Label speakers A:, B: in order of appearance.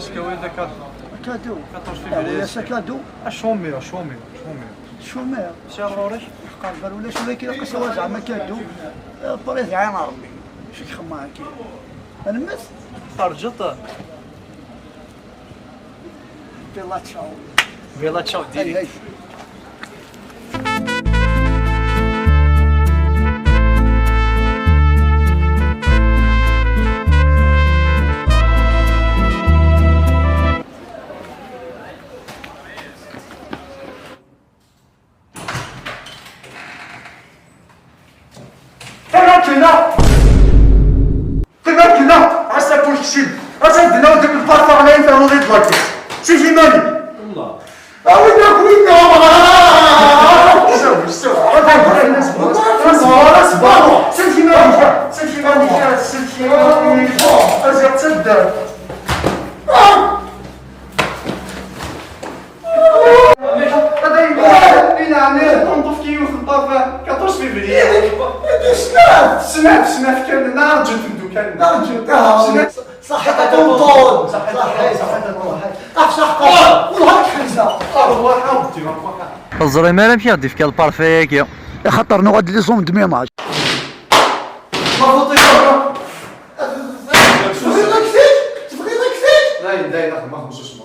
A: est-ce que oui, d'accord.
B: كادو
A: 14
B: ولا
A: février.
B: سكادو
A: شومير
B: شومير
A: شهر ورش.
B: قال ولا شو لك قصوا زعما كادو بريز عين ربي شي خما هكا المس
A: خرجت.
B: يلا تشاو
A: يلا تشاو
B: هاي
A: ديري.
B: هاي
C: تماكنا عسى كل شيء عسى دنا وديك البارطة على انت ولي دلاكي شي مالي والله وينك تنظف كيف في الطافة 14 فيفري سناف كان نهار جيت الدكان نهار جيت
B: صحة طنطون صحة والله خمسة
A: الزري ما مشي غادي في البارفيك يا
B: خاطر نغاد لي صوم دمي ماج
C: ما فوتي تبغي لا كفيت
B: تبغي لا كفيت
C: لا لا ما خمسوش